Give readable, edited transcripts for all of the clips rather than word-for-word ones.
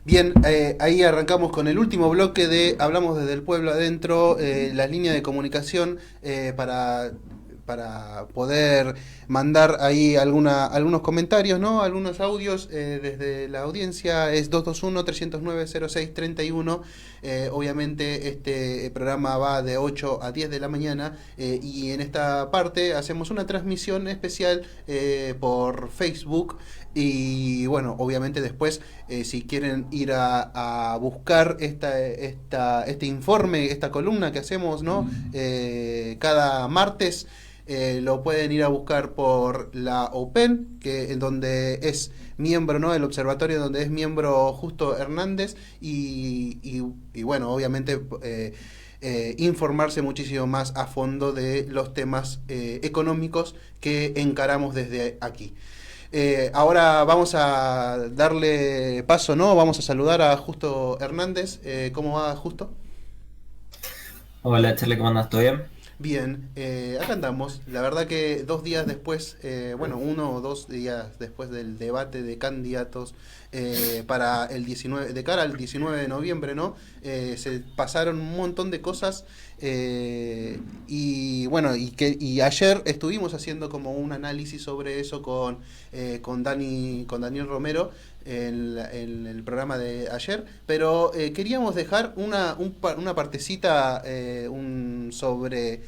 Bien, ahí arrancamos con el último bloque de Hablamos desde el pueblo adentro, las líneas de comunicación para poder mandar ahí algunos comentarios, ¿no? Algunos audios desde la audiencia es 221-309-0631. Obviamente este programa va de 8 a 10 de la mañana y en esta parte hacemos una transmisión especial por Facebook. Y bueno, obviamente después, si quieren ir a buscar este informe, esta columna que hacemos, ¿no? Cada martes, lo pueden ir a buscar por la Open, en donde es miembro, ¿no? El observatorio donde es miembro Justo Hernández y bueno, obviamente informarse muchísimo más a fondo de los temas económicos que encaramos desde aquí. Ahora vamos a darle paso, ¿no? Vamos a saludar a Justo Hernández. ¿Cómo va, Justo? Hola, Charlie, ¿cómo andas? ¿Todo bien? Bien, acá andamos. La verdad que 2 días después, bueno, 1 o 2 días después del debate de candidatos para el 19, de cara al 19 de noviembre, ¿no? Se pasaron un montón de cosas y bueno, y ayer estuvimos haciendo como un análisis sobre eso con Daniel Romero en el programa de ayer, pero queríamos dejar una partecita sobre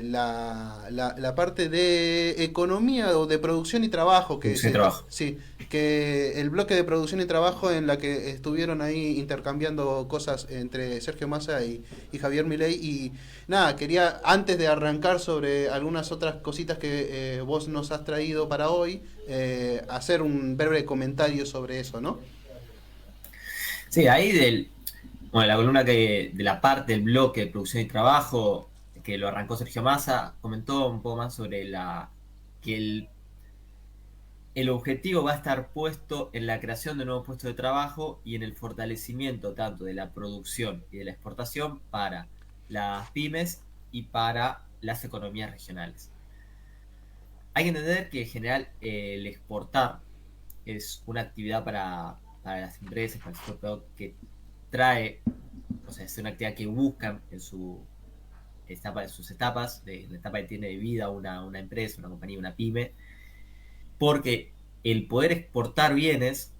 la parte de economía o de producción y trabajo Producción y trabajo. sí, que el bloque de producción y trabajo en la que estuvieron ahí intercambiando cosas entre Sergio Massa y Javier Milei y nada, quería antes de arrancar sobre algunas otras cositas que vos nos has traído para hoy, hacer un breve comentario sobre eso, ¿no? Sí, bueno, la columna de la parte del bloque de producción y trabajo, que lo arrancó Sergio Massa, comentó un poco más sobre que el objetivo va a estar puesto en la creación de nuevos puestos de trabajo y en el fortalecimiento tanto de la producción y de la exportación para las pymes y para las economías regionales. Hay que entender que en general el exportar es una actividad para las empresas, para el sector privado, que trae, o sea, es una actividad que buscan en sus etapas, de la etapa que tiene de vida una empresa, una compañía, una pyme, porque el poder exportar bienes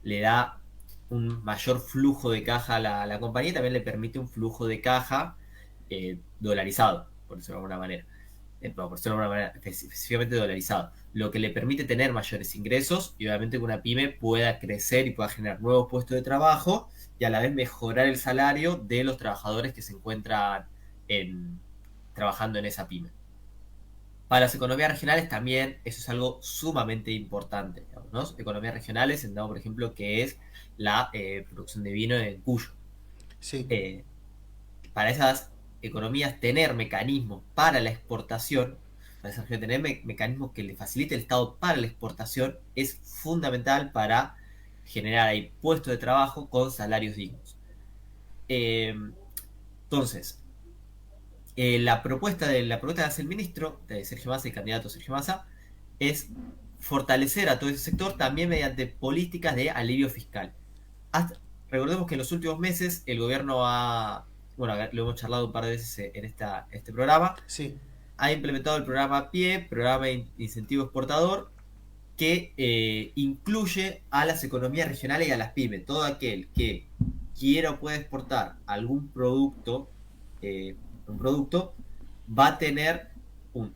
le da un mayor flujo de caja a la compañía y también le permite un flujo de caja dolarizado, por decirlo de alguna manera. No, por decirlo de alguna manera, específicamente dolarizado, lo que le permite tener mayores ingresos y obviamente que una pyme pueda crecer y pueda generar nuevos puestos de trabajo y a la vez mejorar el salario de los trabajadores que se encuentran en, trabajando en esa pyme. Para las economías regionales también eso es algo sumamente importante, digamos, ¿no? Economías regionales, entendamos por ejemplo que es la producción de vino en Cuyo. Sí. Eh, para esas economías tener mecanismos para la exportación, para esa región tener mecanismos que le facilite el Estado para la exportación es fundamental para generar ahí puestos de trabajo con salarios dignos. Eh, entonces, la propuesta que hace el ministro de Sergio Massa, el candidato Sergio Massa, es fortalecer a todo ese sector también mediante políticas de alivio fiscal. Recordemos que en los últimos meses el gobierno bueno, lo hemos charlado un par de veces en este programa, Sí. ha implementado el programa PIE, Programa de Incentivo Exportador, que incluye a las economías regionales y a las pymes. Todo aquel que quiera o pueda exportar algún un producto, va a tener un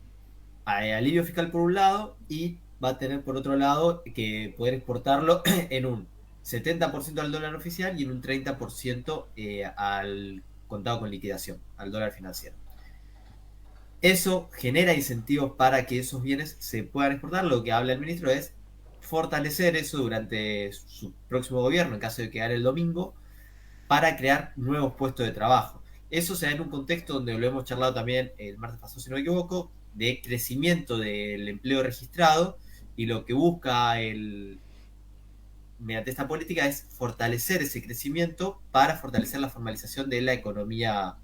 alivio fiscal por un lado y va a tener por otro lado que poder exportarlo en un 70% al dólar oficial y en un 30% al contado con liquidación, al dólar financiero. Eso genera incentivos para que esos bienes se puedan exportar. Lo que habla el ministro es fortalecer eso durante su próximo gobierno, en caso de quedar el domingo, para crear nuevos puestos de trabajo. Eso se da en un contexto donde lo hemos charlado también el martes pasado, si no me equivoco, de crecimiento del empleo registrado y lo que busca mediante esta política es fortalecer ese crecimiento para fortalecer la formalización de la economía,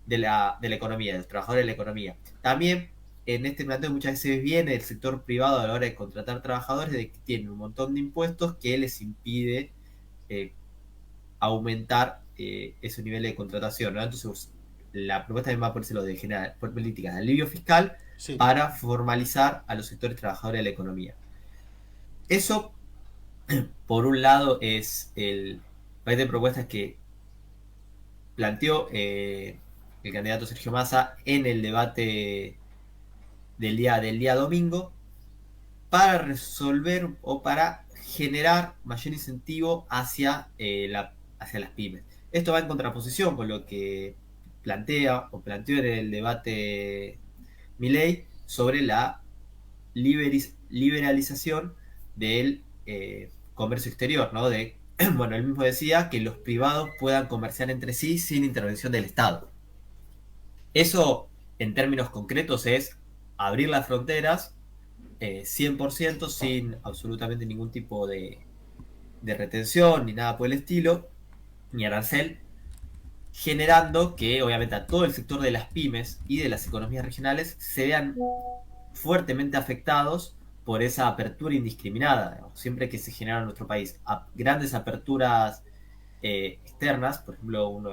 de la economía, de los trabajadores de la economía. También en este planteo muchas veces viene el sector privado a la hora de contratar trabajadores de que tienen un montón de impuestos que les impide aumentar ese nivel de contratación, ¿no? Entonces, la propuesta también va a ponerse lo de generar políticas de alivio fiscal Sí. para formalizar a los sectores trabajadores de la economía. Eso, por un lado, es el paquete de propuestas que planteó el candidato Sergio Massa en el debate del día domingo para resolver o para generar mayor incentivo hacia las pymes. Esto va en contraposición con lo que planteó en el debate Milei sobre la liberalización del comercio exterior, ¿no? Bueno, él mismo decía que los privados puedan comerciar entre sí sin intervención del Estado. Eso, en términos concretos, es abrir las fronteras 100% sin absolutamente ningún tipo de retención ni nada por el estilo, ni arancel, generando que obviamente a todo el sector de las pymes y de las economías regionales se vean fuertemente afectados por esa apertura indiscriminada. Digamos. Siempre que se generan en nuestro país grandes aperturas externas, por ejemplo, un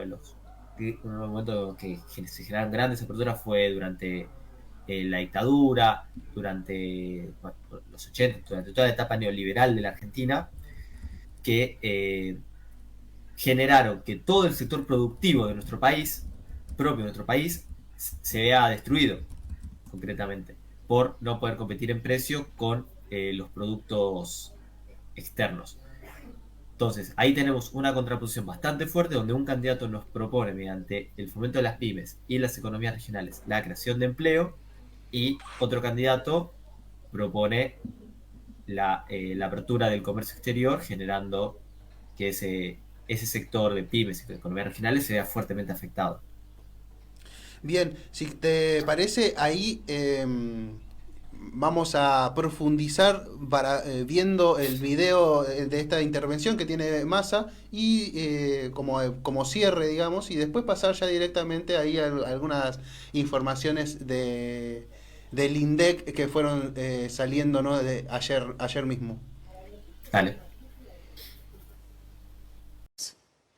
momento que se generaron grandes aperturas fue durante la dictadura, durante los 80, durante toda la etapa neoliberal de la Argentina, que generaron que todo el sector productivo de nuestro país, propio de nuestro país, se vea destruido, concretamente, por no poder competir en precio con los productos externos. Entonces, ahí tenemos una contraposición bastante fuerte donde un candidato nos propone, mediante el fomento de las pymes y las economías regionales, la creación de empleo, y otro candidato propone la apertura del comercio exterior, generando que ese sector de pymes y de economías regionales se vea fuertemente afectado. Bien, si te parece, ahí vamos a profundizar viendo el video de esta intervención que tiene Massa y como cierre, digamos, y después pasar ya directamente ahí a algunas informaciones del INDEC que fueron saliendo, ¿no? de ayer mismo. Dale.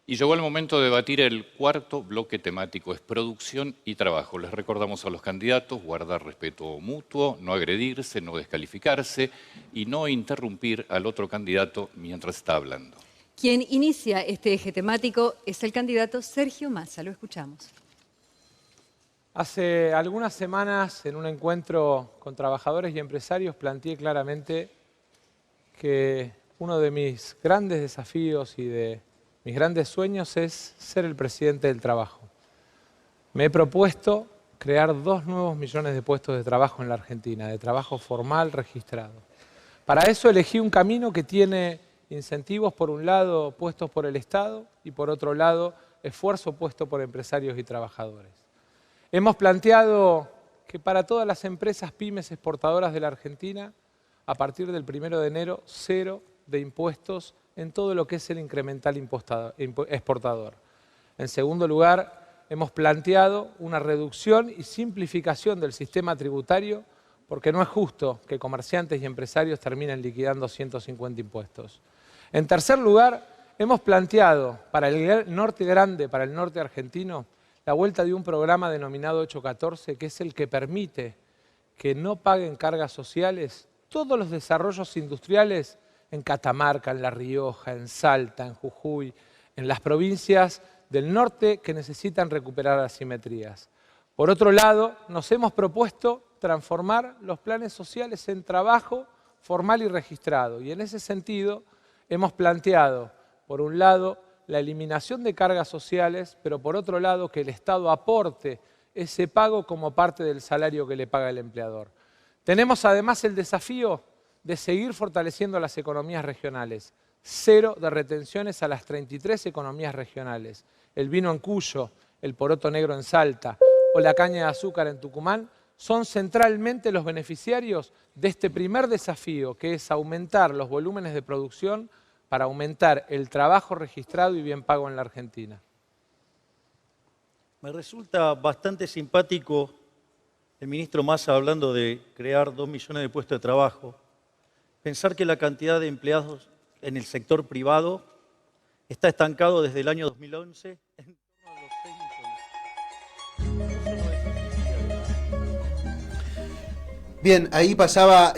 Y llegó el momento de debatir el cuarto bloque temático, es producción y trabajo. Les recordamos a los candidatos guardar respeto mutuo, no agredirse, no descalificarse y no interrumpir al otro candidato mientras está hablando. Quien inicia este eje temático es el candidato Sergio Massa. Lo escuchamos. Hace algunas semanas, en un encuentro con trabajadores y empresarios, planteé claramente que uno de mis grandes desafíos y de mis grandes sueños es ser el presidente del trabajo. Me he propuesto crear 2 nuevos millones de puestos de trabajo en la Argentina, de trabajo formal registrado. Para eso elegí un camino que tiene incentivos, por un lado, puestos por el Estado y por otro lado, esfuerzo puesto por empresarios y trabajadores. Hemos planteado que para todas las empresas pymes exportadoras de la Argentina, a partir del 1 de enero, 0 de impuestos en todo lo que es el incremental exportador. En segundo lugar, hemos planteado una reducción y simplificación del sistema tributario porque no es justo que comerciantes y empresarios terminen liquidando 150 impuestos. En tercer lugar, hemos planteado para el norte grande, para el norte argentino, la vuelta de un programa denominado 814, que es el que permite que no paguen cargas sociales todos los desarrollos industriales en Catamarca, en La Rioja, en Salta, en Jujuy, en las provincias del norte que necesitan recuperar asimetrías. Por otro lado, nos hemos propuesto transformar los planes sociales en trabajo formal y registrado. Y en ese sentido hemos planteado, por un lado, la eliminación de cargas sociales, pero por otro lado, que el Estado aporte ese pago como parte del salario que le paga el empleador. Tenemos además el desafío de seguir fortaleciendo las economías regionales. 0 de retenciones a las 33 economías regionales. El vino en Cuyo, el poroto negro en Salta o la caña de azúcar en Tucumán son centralmente los beneficiarios de este primer desafío, que es aumentar los volúmenes de producción para aumentar el trabajo registrado y bien pago en la Argentina. Me resulta bastante simpático el ministro Massa hablando de crear 2 millones de puestos de trabajo. Pensar que la cantidad de empleados en el sector privado está estancado desde el año 2011 en torno a los 6 millones. Eso no es suficiente. Bien, ahí pasaba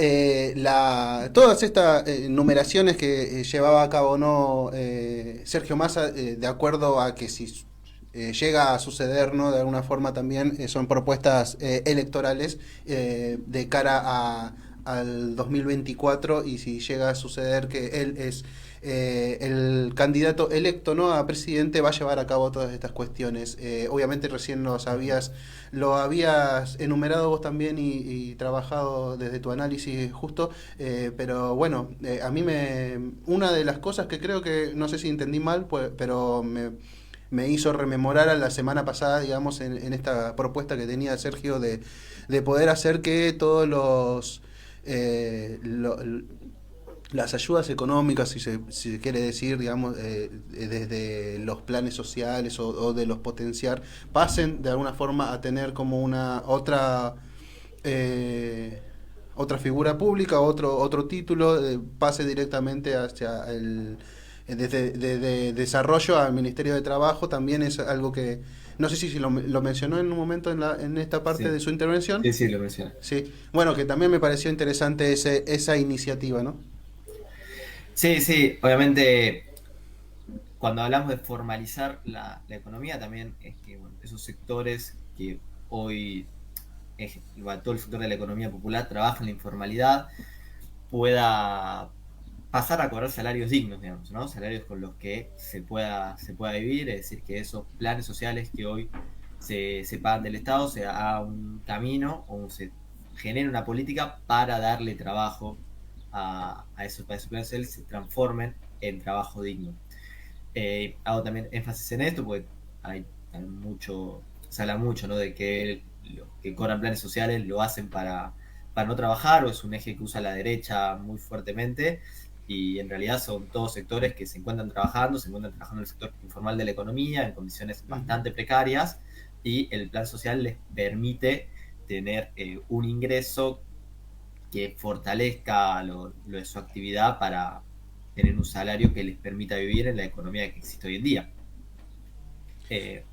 todas estas numeraciones que llevaba a cabo no Sergio Massa, de acuerdo a que si llega a suceder, ¿no? De alguna forma también son propuestas electorales de cara al 2024, y si llega a suceder que él es el candidato electo, ¿no? A presidente, va a llevar a cabo todas estas cuestiones. Obviamente recién lo habías enumerado vos también y trabajado desde tu análisis justo, pero bueno, a mí una de las cosas que creo que, no sé si entendí mal, pues, pero me hizo rememorar a la semana pasada, digamos, en esta propuesta que tenía Sergio de poder hacer que todos las ayudas económicas, si se quiere decir, digamos, desde los planes sociales o de los potenciar, pasen de alguna forma a tener como una otra figura pública, otro título, pase directamente hacia desde desarrollo al Ministerio de Trabajo. También es algo que no sé si lo mencionó en un momento en esta parte de su intervención. Sí, lo mencioné. Sí, bueno, que también me pareció interesante esa iniciativa, ¿no? Sí, obviamente cuando hablamos de formalizar la economía también es que bueno, esos sectores que hoy todo el sector de la economía popular trabaja en la informalidad pueda pasar a cobrar salarios dignos, digamos, ¿no? Salarios con los que se pueda vivir, es decir, que esos planes sociales que hoy se pagan del Estado se haga un camino o se genere una política para darle trabajo a esos planes sociales, se transformen en trabajo digno. Hago también énfasis en esto porque se habla mucho, ¿no? De que los que cobran planes sociales lo hacen para no trabajar, o es un eje que usa la derecha muy fuertemente, y en realidad son todos sectores que se encuentran trabajando en el sector informal de la economía, en condiciones bastante precarias, y el plan social les permite tener un ingreso que fortalezca lo de su actividad para tener un salario que les permita vivir en la economía que existe hoy en día.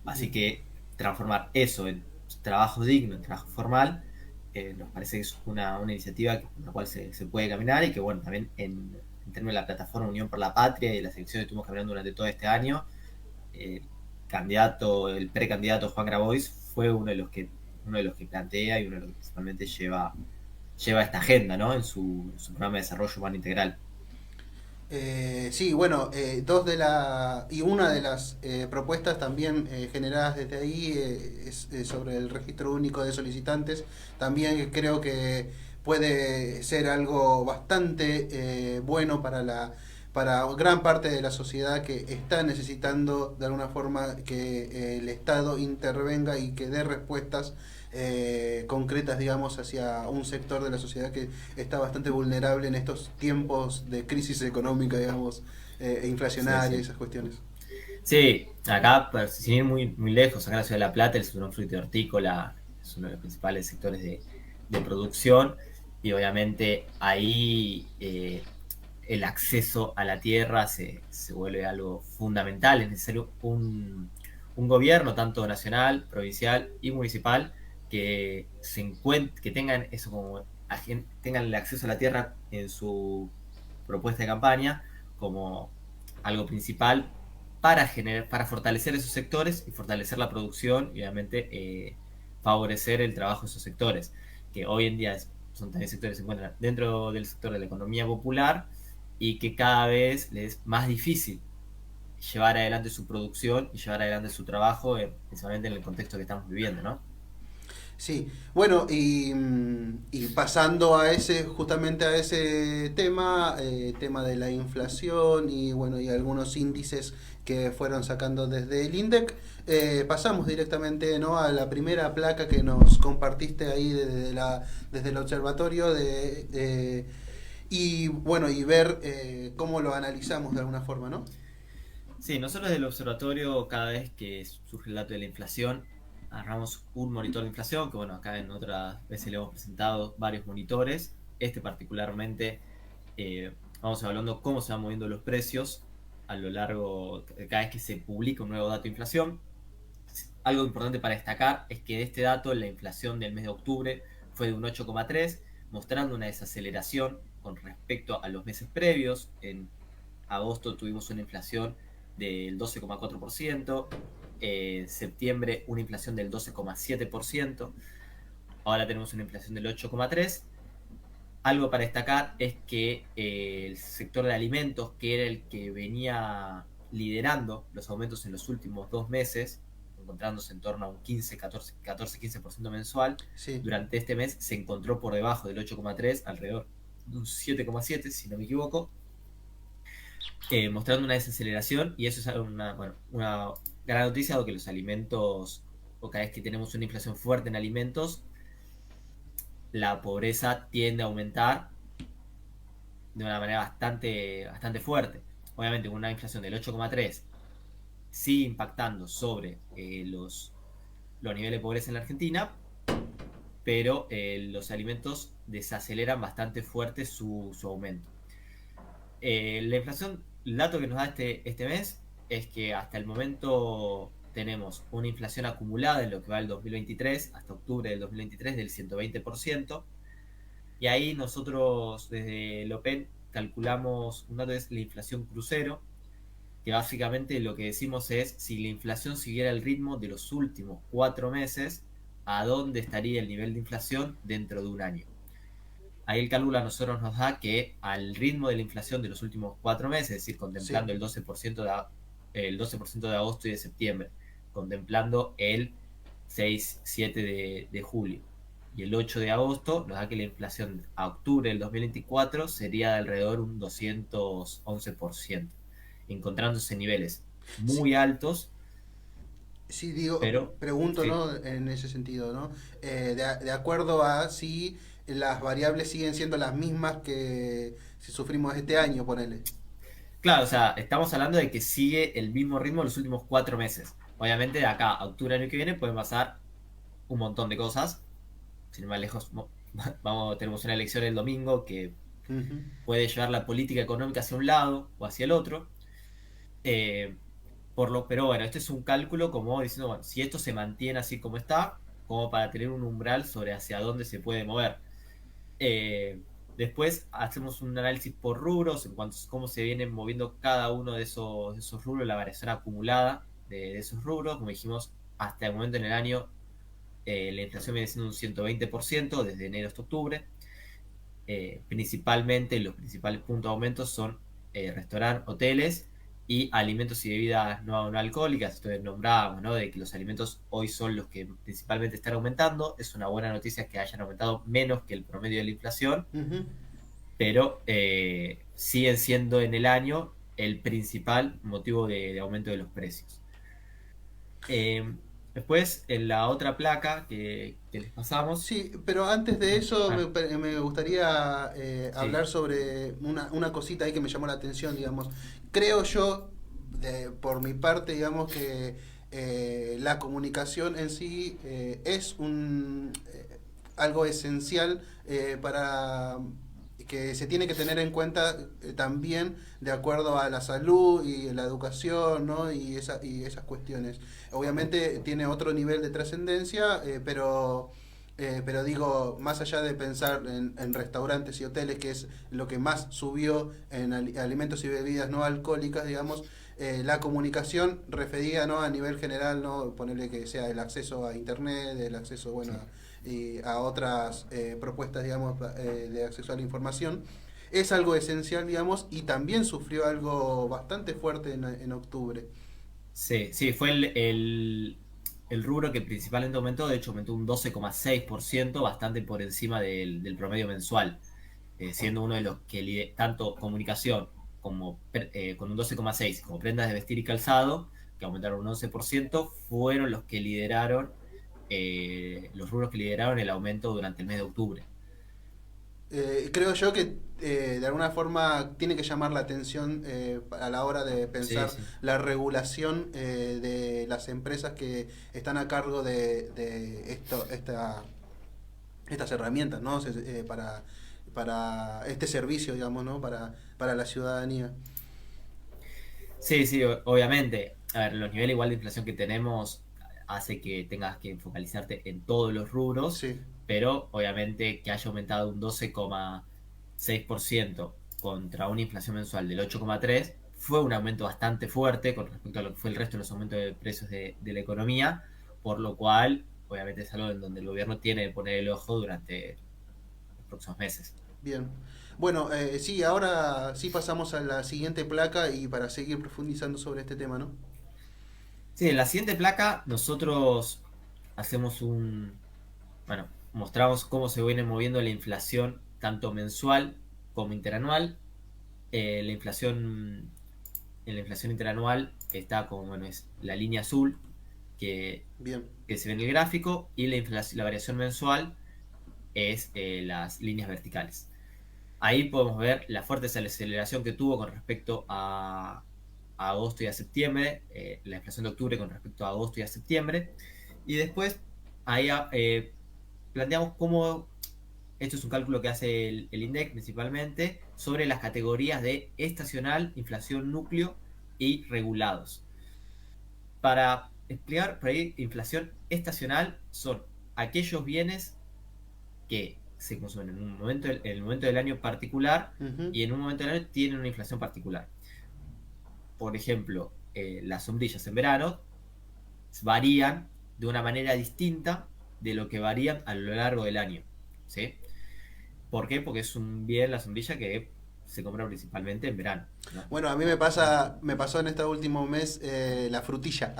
Así que transformar eso en trabajo digno, en trabajo formal, nos parece que es una iniciativa con la cual se puede caminar, y que bueno, también en términos de la plataforma Unión por la Patria y de las elecciones que estuvimos caminando durante todo este año, el precandidato Juan Grabois fue uno de los que plantea y uno de los que principalmente lleva esta agenda, ¿no? En su programa de desarrollo humano integral. Sí, bueno, una de las propuestas también generadas desde ahí es sobre el registro único de solicitantes. También creo que puede ser algo bastante bueno para gran parte de la sociedad que está necesitando de alguna forma que el Estado intervenga y que dé respuestas concretas, digamos, hacia un sector de la sociedad que está bastante vulnerable en estos tiempos de crisis económica, digamos, inflacionaria y esas cuestiones. Sí, acá, sin ir muy lejos, acá en la ciudad de La Plata, el sector fruto y hortícola es uno de los principales sectores de producción, y obviamente ahí el acceso a la tierra se vuelve algo fundamental. Es necesario un gobierno, tanto nacional, provincial y municipal, que tengan eso como tengan el acceso a la tierra en su propuesta de campaña como algo principal para fortalecer esos sectores y fortalecer la producción, y obviamente favorecer el trabajo de esos sectores, que hoy en día son también sectores que se encuentran dentro del sector de la economía popular y que cada vez les es más difícil llevar adelante su producción y llevar adelante su trabajo, principalmente en el contexto que estamos viviendo, ¿no? Sí, bueno, y pasando justamente a ese tema de la inflación y bueno, y algunos índices que fueron sacando desde el INDEC, pasamos directamente, ¿no?, a la primera placa que nos compartiste ahí desde el observatorio y bueno, y ver cómo lo analizamos de alguna forma, ¿no? Sí, nosotros del observatorio, cada vez que surge el dato de la inflación, agarramos un monitor de inflación, que bueno, acá en otras veces le hemos presentado varios monitores. Particularmente, vamos evaluando cómo se van moviendo los precios a lo largo, cada vez que se publica un nuevo dato de inflación. Algo importante para destacar es que de este dato la inflación del mes de octubre fue de un 8,3, mostrando una desaceleración con respecto a los meses previos. En agosto tuvimos una inflación del 12,4%, en septiembre una inflación del 12,7%, ahora tenemos una inflación del 8,3%. Algo para destacar es que el sector de alimentos, que era el que venía liderando los aumentos en los últimos 2 meses, encontrándose en torno a un 15, 14, 15% mensual, Sí. durante este mes se encontró por debajo del 8,3, alrededor de un 7,7, si no me equivoco, mostrando una desaceleración, y eso es una gran noticia, dado que los alimentos, o cada vez que tenemos una inflación fuerte en alimentos, la pobreza tiende a aumentar de una manera bastante fuerte. Obviamente, con una inflación del 8,3 sigue impactando sobre los niveles de pobreza en la Argentina, pero los alimentos desaceleran bastante fuerte su aumento. La inflación, el dato que nos da este mes es que hasta el momento tenemos una inflación acumulada en lo que va del 2023, hasta octubre del 2023, del 120%. Y ahí nosotros desde el OPEN calculamos un dato, es la inflación crucero, que básicamente lo que decimos es, si la inflación siguiera el ritmo de los últimos 4 meses, ¿a dónde estaría el nivel de inflación dentro de un año? Ahí el cálculo a nosotros nos da que al ritmo de la inflación de los últimos 4 meses, es decir, contemplando Sí. el 12% de agosto y de septiembre, contemplando el 6-7 de julio y el 8 de agosto, nos da que la inflación a octubre del 2024 sería de alrededor un 211%, encontrándose niveles muy altos, Sí, digo, pero pregunto, sí. ¿no? En ese sentido, ¿no? De acuerdo a si las variables siguen siendo las mismas que si sufrimos este año, ponele. Claro, o sea, estamos hablando de que sigue el mismo ritmo los últimos 4 meses. Obviamente, de acá a octubre del año que viene pueden pasar un montón de cosas. Sin ir más lejos, tenemos una elección el domingo que Ujú. puede llevar la política económica hacia un lado o hacia el otro. Eh, pero bueno, este es un cálculo como diciendo, bueno, si esto se mantiene así como está, como para tener un umbral sobre hacia dónde se puede mover. Después hacemos un análisis por rubros en cuanto a cómo se vienen moviendo cada uno de esos rubros, la variación acumulada de esos rubros. Como dijimos, hasta el momento en el año la inflación viene siendo un 120% desde enero hasta octubre. Principalmente los principales puntos de aumento son restaurantes, hoteles y alimentos y bebidas no alcohólicas. Esto nombrábamos, ¿no? De que los alimentos hoy son los que principalmente están aumentando. Es una buena noticia que hayan aumentado menos que el promedio de la inflación, Ujú. pero siguen siendo en el año el principal motivo de aumento de los precios. Eh, Después, en la otra placa que les pasamos. Sí, pero antes de eso Ah, me gustaría sí. hablar sobre una cosita ahí que me llamó la atención, digamos. Creo yo, por mi parte, digamos que la comunicación en sí es algo esencial para que se tiene que tener en cuenta también de acuerdo a la salud y la educación, ¿no? Y esas cuestiones. Obviamente tiene otro nivel de trascendencia, pero digo, más allá de pensar en restaurantes y hoteles, que es lo que más subió en alimentos y bebidas no alcohólicas, digamos, la comunicación referida, ¿no? A nivel general, ¿no? Ponerle que sea el acceso a internet, el acceso, bueno, Sí. y a otras propuestas, digamos, de acceso a la información, es algo esencial, digamos, y también sufrió algo bastante fuerte en octubre. Sí, sí, fue el rubro que principalmente aumentó, de hecho aumentó un 12,6%, bastante por encima del promedio mensual, siendo uno de los que tanto comunicación con un 12,6 como prendas de vestir y calzado, que aumentaron un 11%, fueron los que lideraron, los rubros que lideraron el aumento durante el mes de octubre. Creo yo que de alguna forma tiene que llamar la atención a la hora de Sí, pensar sí. la regulación de las empresas que están a cargo de estas herramientas, ¿no? Para este servicio, digamos, ¿no? Para la ciudadanía. Sí, sí, obviamente. A ver, los niveles igual de inflación que tenemos hace que tengas que focalizarte en todos los rubros, Sí, pero obviamente que haya aumentado un 12,6% contra una inflación mensual del 8,3% fue un aumento bastante fuerte con respecto a lo que fue el resto de los aumentos de precios de la economía, por lo cual obviamente es algo en donde el gobierno tiene que poner el ojo durante los próximos meses. bien. Bueno, sí, ahora sí pasamos a la siguiente placa y para seguir profundizando sobre este tema, ¿no? Sí, en la siguiente placa nosotros hacemos bueno, mostramos cómo se viene moviendo la inflación tanto mensual como interanual. La inflación, en la inflación interanual está como, bueno, es la línea azul que, Bien, que se ve en el gráfico y la variación mensual es las líneas verticales. Ahí podemos ver la fuerte aceleración que tuvo con respecto a agosto y a septiembre, la inflación de octubre con respecto a agosto y a septiembre. Y después ahí planteamos cómo, esto es un cálculo que hace el INDEC principalmente, sobre las categorías de estacional, inflación núcleo y regulados. Para explicar por ahí, inflación estacional son aquellos bienes que se consumen en el momento del año particular ujú, y en un momento del año tienen una inflación particular. Por ejemplo, las sombrillas en verano varían de una manera distinta de lo que varían a lo largo del año. ¿Sí? ¿Por qué? Porque es un bien, la sombrilla, que se compra principalmente en verano, ¿no? Bueno, a mí me pasó en este último mes la frutilla.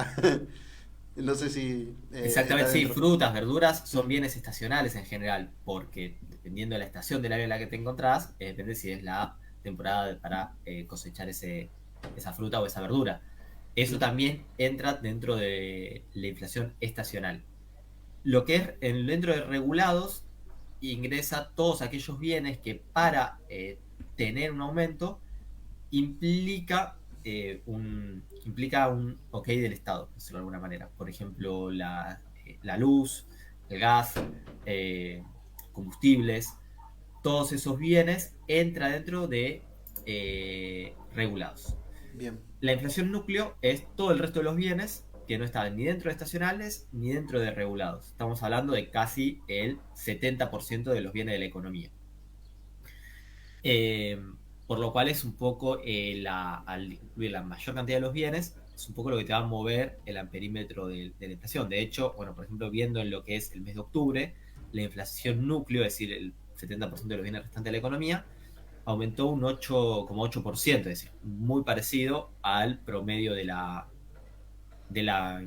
No sé si está Exactamente, sí, dentro. frutas, verduras son Ujú. bienes estacionales en general, porque dependiendo de la estación del año en la que te encontrás, depende si es la temporada para cosechar esa fruta o esa verdura. Eso Bien, también entra dentro de la inflación estacional. Lo que es dentro de regulados, ingresa todos aquellos bienes que para tener un aumento implica un ok del Estado, por decirlo de alguna manera. Por ejemplo, la luz, el gas, eh, combustibles, todos esos bienes entran dentro de regulados. bien, La inflación núcleo es todo el resto de los bienes que no están ni dentro de estacionales ni dentro de regulados. Estamos hablando de casi el 70% de los bienes de la economía. Eh, por lo cual es un poco, al incluir la mayor cantidad de los bienes, es un poco lo que te va a mover el amperímetro de la inflación. De hecho, bueno, por ejemplo, viendo en lo que es el mes de octubre, la inflación núcleo, es decir, el 70% de los bienes restantes de la economía, aumentó un 8,8%, es decir, muy parecido al promedio de la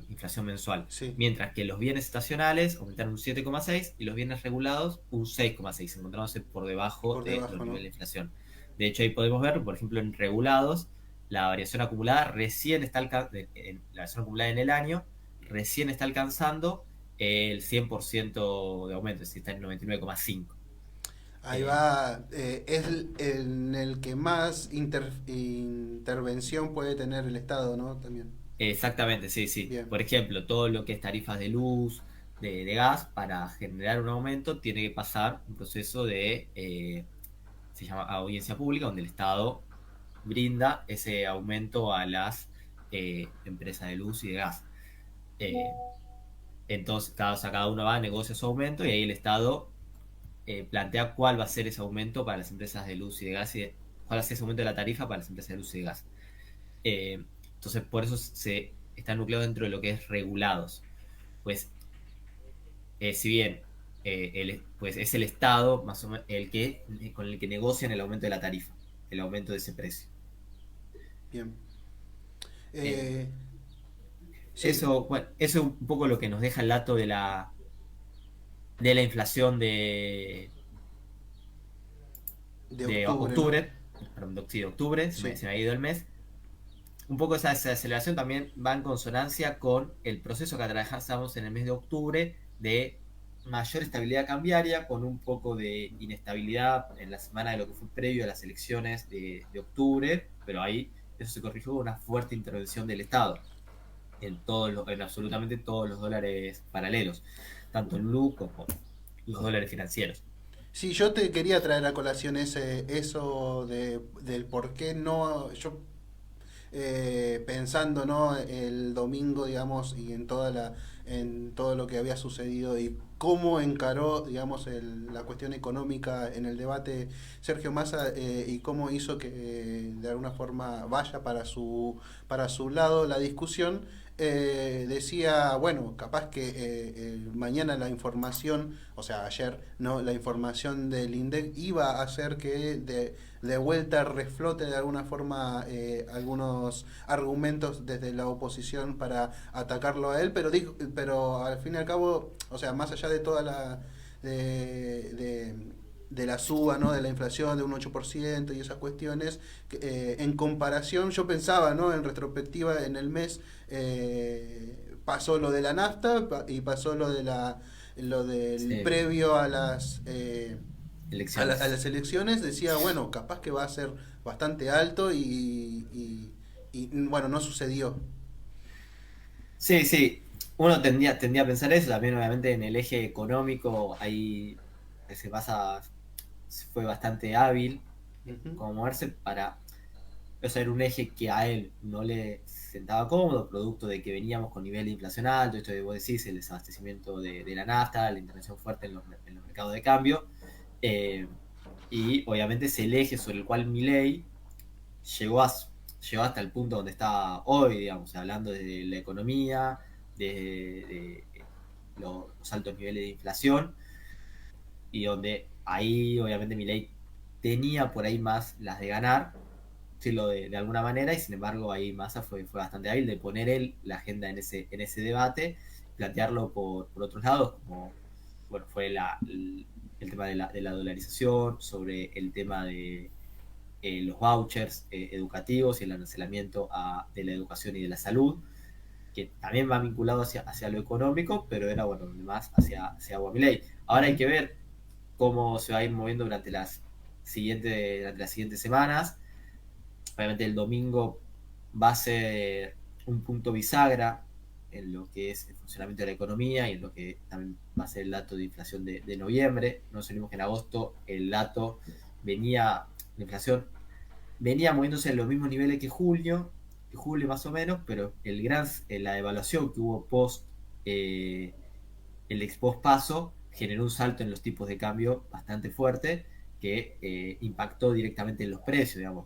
inflación mensual. sí, Mientras que los bienes estacionales aumentaron un 7,6 y los bienes regulados un 6,6, encontrándose por debajo por de los debajo, niveles ¿no? de inflación. De hecho, ahí podemos ver, por ejemplo, en regulados, la variación acumulada la variación acumulada en el año recién está alcanzando el 100% de aumento, es decir, está en 99,5. Ahí Eh, va, es en el que más intervención puede tener el Estado, ¿no? También. Exactamente, sí, sí. Bien, Por ejemplo, todo lo que es tarifas de luz, de gas, para generar un aumento tiene que pasar un proceso se llama audiencia pública, donde el Estado brinda ese aumento a las empresas de luz y de gas. Eh, entonces, cada uno va, negocia su aumento y ahí el Estado plantea cuál va a ser ese aumento para las empresas de luz y de gas cuál va a ser ese aumento de la tarifa para las empresas de luz y de gas. Eh, entonces, por eso se está nucleado dentro de lo que es regulados. Pues, si bien pues es el Estado más o menos con el que negocian el aumento de la tarifa, el aumento de ese precio. bien. Eh, Eh, sí, Eso, bueno, eso es un poco lo que nos deja el dato de la inflación de de octubre, ¿no? octubre, perdón, sí, de octubre, Sí, se me ha ido el mes. Un poco esa aceleración también va en consonancia con el proceso que atravesamos en el mes de octubre de mayor estabilidad cambiaria, con un poco de inestabilidad en la semana de lo que fue previo a las elecciones de octubre, pero ahí eso se corrigió con una fuerte intervención del Estado en absolutamente todos los dólares paralelos, tanto en blue como los dólares financieros. sí, yo te quería traer a colación eso del por qué no. Yo pensando, ¿no? El domingo, digamos, y en todo lo que había sucedido y cómo encaró, digamos, la cuestión económica en el debate Sergio Massa, y cómo hizo que de alguna forma vaya para su lado la discusión. Decía, bueno, capaz que mañana la información, o sea, ayer, ¿no? La información del INDEC iba a hacer que de vuelta reflote de alguna forma algunos argumentos desde la oposición para atacarlo a él, pero al fin y al cabo, o sea, más allá de toda de la suba, ¿no? De la inflación de un 8% y esas cuestiones, en comparación, yo pensaba, ¿no? En retrospectiva, en el mes pasó lo de la nafta y pasó lo del Sí, previo a las a elecciones. las elecciones. Decía, bueno, capaz que va a ser bastante alto y bueno, no sucedió. Sí, sí, uno tendía a pensar eso, también obviamente en el eje económico ahí se basa, fue bastante hábil en Ujú. cómo moverse para, o sea, era un eje que a él no le sentaba cómodo, producto de que veníamos con nivel de inflación alto, esto de vos decís, el desabastecimiento de la nafta, la intervención fuerte en los mercados de cambio, eh, y obviamente es el eje sobre el cual Milei llegó, llegó hasta el punto donde está hoy, digamos, hablando de la economía, de los altos niveles de inflación, y donde ahí obviamente Milei tenía por ahí más las de ganar, decirlo de alguna manera, y sin embargo ahí Massa fue bastante hábil de poner él la agenda en ese debate, plantearlo por otros lados, como bueno, fue el tema de la dolarización, sobre el tema de los vouchers educativos y el arancelamiento de la educación y de la salud, que también va vinculado hacia lo económico, pero era bueno, más hacia Agua Milei. Ahora hay Ujú. que ver cómo se va a ir moviendo durante las siguientes semanas. Obviamente el domingo va a ser un punto bisagra en lo que es el funcionamiento de la economía y en lo que también va a ser el dato de inflación de noviembre. No nos olvidemos que en agosto el dato venía, la inflación venía moviéndose en los mismos niveles que julio más o menos, pero la devaluación que hubo eh, el ex post paso generó un salto en los tipos de cambio bastante fuerte que impactó directamente en los precios, digamos.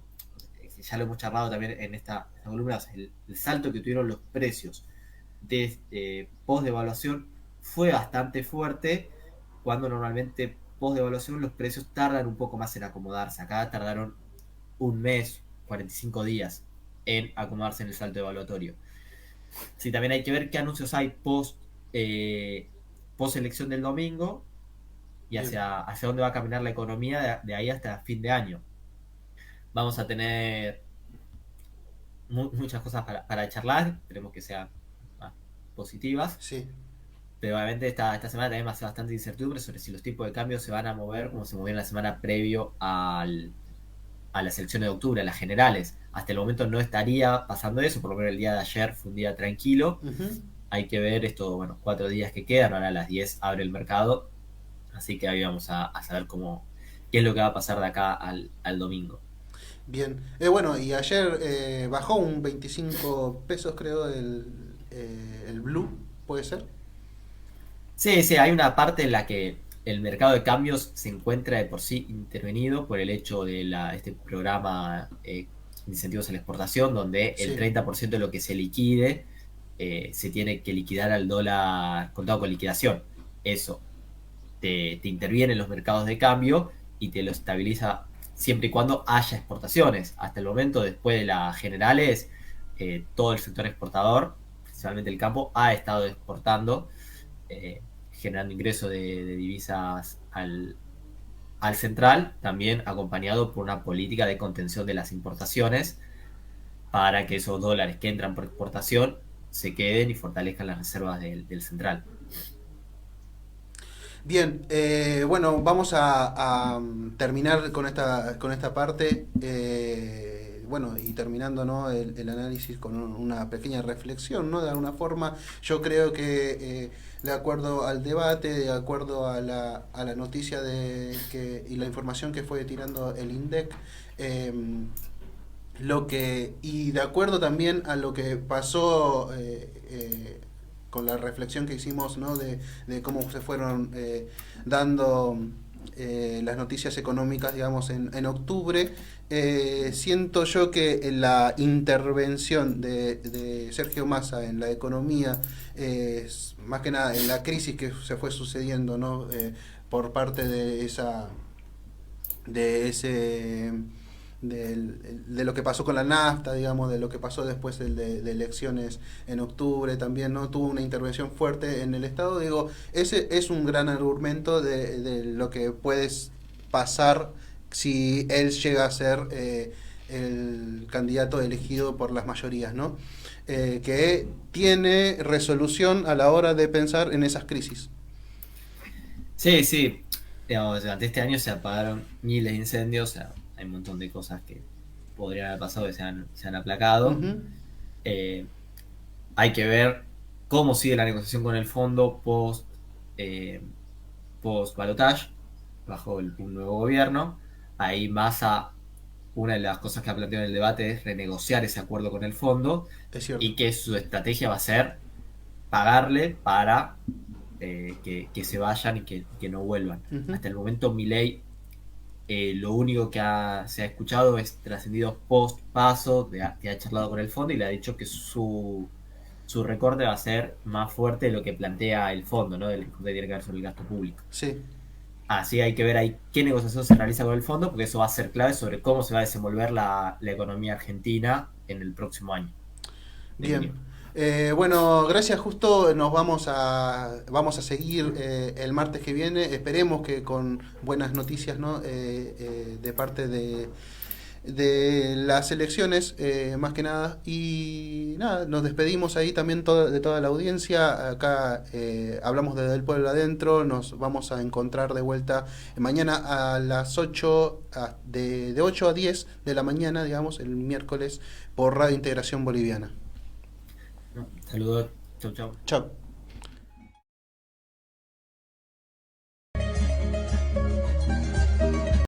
Ya lo hemos charlado también en esta columna, el salto que tuvieron los precios de post devaluación fue bastante fuerte, cuando normalmente post devaluación los precios tardan un poco más en acomodarse. Acá tardaron un mes, 45 días en acomodarse en el salto evaluatorio. Sí, también hay que ver qué anuncios hay post elección del domingo y Bien. hacia dónde va a caminar la economía de ahí hasta fin de año. Vamos a tener muchas cosas para charlar, esperemos que sean más positivas, Sí. pero obviamente esta semana también va a ser bastante incertidumbre sobre si los tipos de cambio se van a mover como se movieron la semana previo a las elecciones de octubre, a las generales. Hasta el momento no estaría pasando eso, por lo menos el día de ayer fue un día tranquilo. Ujú. Hay que ver esto, bueno, 4 días que quedan, ahora a las 10 abre el mercado, así que ahí vamos a saber qué es lo que va a pasar de acá al domingo. Bien. Bueno, y ayer bajó un 25 pesos, creo, el Blue, ¿puede ser? Sí, sí, hay una parte en la que el mercado de cambios se encuentra de por sí intervenido por el hecho de este programa de incentivos a la exportación, donde el Sí. 30% de lo que se liquide se tiene que liquidar al dólar contado con liquidación. Eso te interviene en los mercados de cambio y te lo estabiliza siempre y cuando haya exportaciones. Hasta el momento, después de las generales, todo el sector exportador, principalmente el campo, ha estado exportando, generando ingresos de divisas al central, también acompañado por una política de contención de las importaciones para que esos dólares que entran por exportación se queden y fortalezcan las reservas del central. Bien, bueno, vamos a terminar con esta parte. Bueno, y terminando, ¿no? El análisis con una pequeña reflexión, ¿no? De alguna forma, yo creo que de acuerdo al debate, de acuerdo a la noticia y la información que fue tirando el INDEC, y de acuerdo también a lo que pasó con la reflexión que hicimos, ¿no? de cómo se fueron dando las noticias económicas, digamos, en octubre, siento yo que la intervención de Sergio Massa en la economía, más que nada en la crisis que se fue sucediendo, ¿no? Por parte de ese de lo que pasó con la nafta, digamos, de lo que pasó después de elecciones en octubre, también no tuvo una intervención fuerte en el Estado. Digo, ese es un gran argumento de lo que puede pasar si él llega a ser el candidato elegido por las mayorías, ¿no? Que tiene resolución a la hora de pensar en esas crisis. Sí, sí. Digamos, durante este año se apagaron miles de incendios, o sea, hay un montón de cosas que podrían haber pasado que se han aplacado. Uh-huh. Hay que ver cómo sigue la negociación con el fondo post balotage bajo un nuevo gobierno. Ahí Massa, una de las cosas que ha planteado en el debate es renegociar ese acuerdo con el fondo, Es cierto. y que su estrategia va a ser pagarle para que se vayan y que no vuelvan. Uh-huh. Hasta el momento Milei, lo único que se ha escuchado es trascendidos post paso, que ha charlado con el fondo y le ha dicho que su recorte va a ser más fuerte de lo que plantea el fondo, ¿no? Del recorte que tiene que ver sobre el gasto público. Sí. Así hay que ver ahí qué negociación se realiza con el fondo, porque eso va a ser clave sobre cómo se va a desenvolver la economía argentina en el próximo año. Bien. Bueno, gracias. Justo nos vamos a seguir el martes que viene. Esperemos que con buenas noticias, ¿no? De parte de las elecciones, más que nada. Y nada, nos despedimos ahí también de toda la audiencia. Acá hablamos desde el pueblo adentro. Nos vamos a encontrar de vuelta mañana a las 8, de 8 a 10 de la mañana, digamos, el miércoles, por Radio Integración Boliviana. Saludos, chau chau. Chao.